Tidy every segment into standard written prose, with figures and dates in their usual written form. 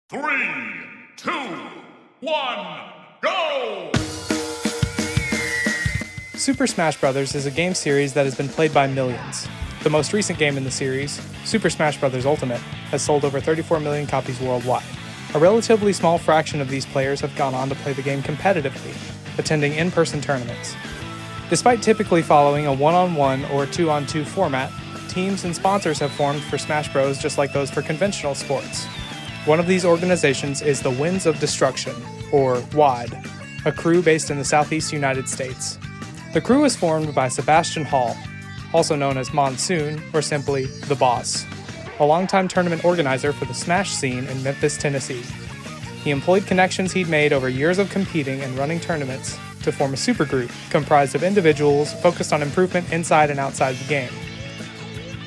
3, 2, 1, go! Super Smash Bros. Is a game series that has been played by millions. The most recent game in the series, Super Smash Bros. Ultimate, has sold over 34 million copies worldwide. A relatively small fraction of these players have gone on to play the game competitively, attending in-person tournaments. Despite typically following a one-on-one or two-on-two format, teams and sponsors have formed for Smash Bros. Just like those for conventional sports. One of these organizations is the Winds of Destruction, or WOD, a crew based in the southeast United States. The crew is formed by Sebastian Hall, also known as Monsoon or simply The Boss, a longtime tournament organizer for the Smash scene in Memphis, Tennessee. He employed connections he'd made over years of competing and running tournaments to form a supergroup comprised of individuals focused on improvement inside and outside the game.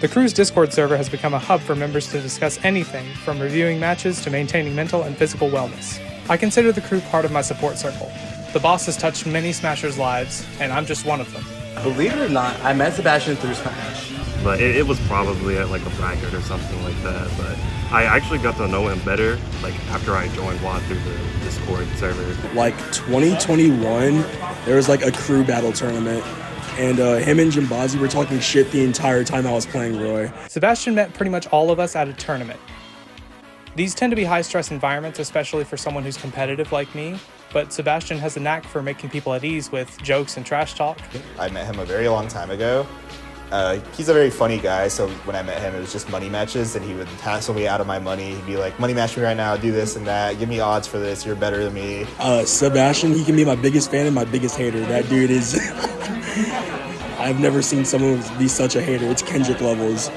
The crew's Discord server has become a hub for members to discuss anything from reviewing matches to maintaining mental and physical wellness. I consider the crew part of my support circle. The Boss has touched many Smashers' lives, and I'm just one of them. Believe it or not, I met Sebastian through Smash. But it was probably at like a bracket or something like that. But I actually got to know him better like after I joined WOD through the Discord server. Like 2021, there was like a crew battle tournament. And him and Jimbazi were talking shit the entire time I was playing Roy. Sebastian met pretty much all of us at a tournament. These tend to be high-stress environments, especially for someone who's competitive like me, but Sebastian has a knack for making people at ease with jokes and trash talk. I met him a very long time ago. He's a very funny guy, so when I met him, it was just money matches, and he would hassle me out of my money. He'd be like, money match me right now, do this and that, give me odds for this, you're better than me. Sebastian, he can be my biggest fan and my biggest hater. That dude is... I've never seen someone be such a hater. It's Kendrick levels.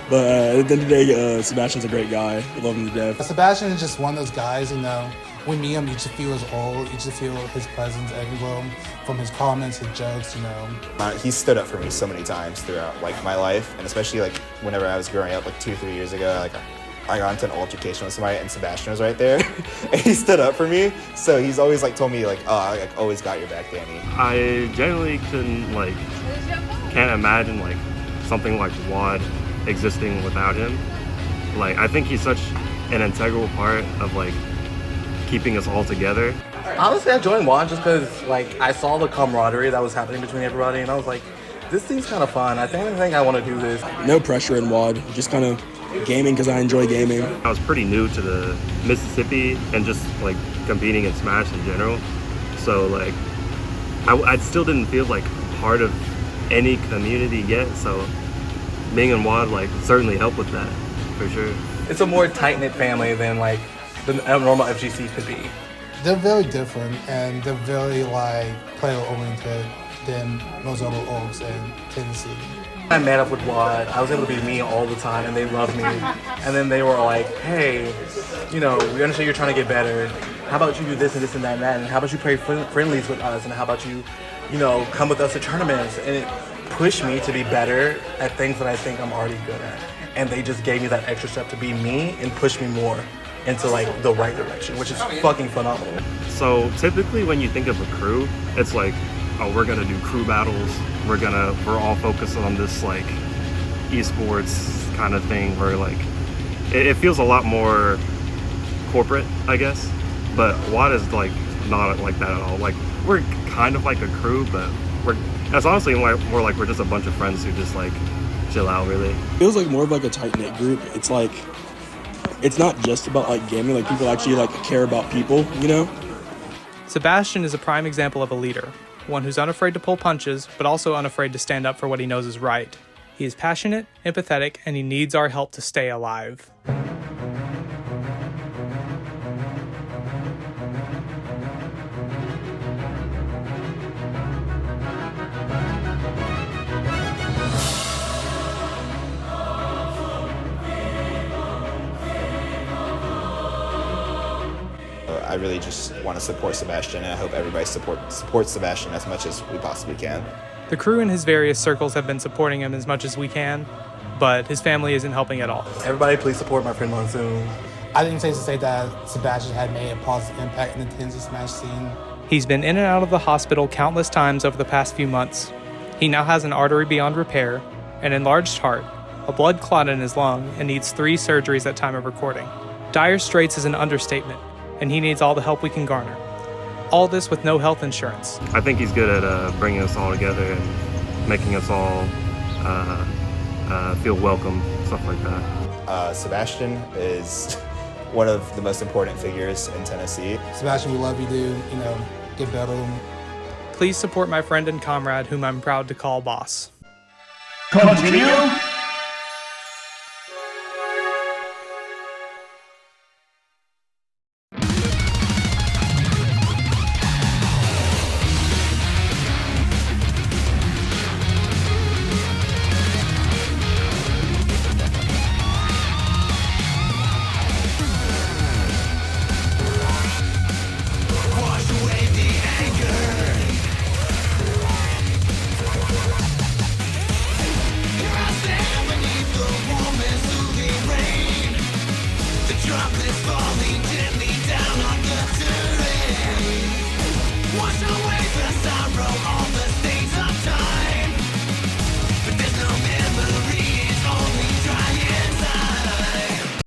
But at the end of the day, Sebastian's a great guy. I love him to death. Sebastian is just one of those guys, when me and him, you just feel his aura, you just feel his presence everywhere, from his comments, his jokes, He stood up for me so many times throughout my life, and especially whenever I was growing up 2-3 years ago, I got into an altercation with somebody and Sebastian was right there and he stood up for me. So he's always told me oh, I always got your back, Danny. I generally can't imagine something like WOD existing without him. I think he's such an integral part of keeping us all together. Honestly, I joined WOD just because I saw the camaraderie that was happening between everybody, and I was like, this seems kind of fun. I think I want to do this. No pressure in WOD, just kind of gaming because I enjoy gaming. I was pretty new to the Mississippi and just competing in Smash in general. So I still didn't feel part of any community yet. So being in WOD certainly helped with that, for sure. It's a more tight-knit family than the normal FGC could be. They're very different, and they're very player-oriented than most other orgs in Tennessee. I met up with WOD, I was able to be me all the time, and they loved me. And then they were like, hey, we understand you're trying to get better. How about you do this and this and that and that? And how about you play friendlies with us? And how about you, come with us to tournaments? And it pushed me to be better at things that I think I'm already good at. And they just gave me that extra step to be me and push me more into the right direction, which is fucking phenomenal. So typically when you think of a crew, it's oh, we're gonna do crew battles. We're all focused on this esports kind of thing where it feels a lot more corporate, I guess. But WOD is not like that at all. We're kind of like a crew, but that's honestly more we're just a bunch of friends who just chill out, really. It feels more of a tight-knit group. It's it's not just about gaming, people actually care about people, Sebastian is a prime example of a leader, one who's unafraid to pull punches, but also unafraid to stand up for what he knows is right. He is passionate, empathetic, and he needs our help to stay alive. I really just want to support Sebastian, and I hope everybody supports Sebastian as much as we possibly can. The crew in his various circles have been supporting him as much as we can, but his family isn't helping at all. Everybody please support my friend Monsoon. I think it's safe to say that Sebastian had made a positive impact in the Tennessee Smash scene. He's been in and out of the hospital countless times over the past few months. He now has an artery beyond repair, an enlarged heart, a blood clot in his lung, and needs 3 surgeries at time of recording. Dire straits is an understatement, and he needs all the help we can garner. All this with no health insurance. I think he's good at bringing us all together and making us all feel welcome, stuff like that. Sebastian is one of the most important figures in Tennessee. Sebastian, we love you, dude. You know, get better. Please support my friend and comrade, whom I'm proud to call boss. Continue. Drop this falling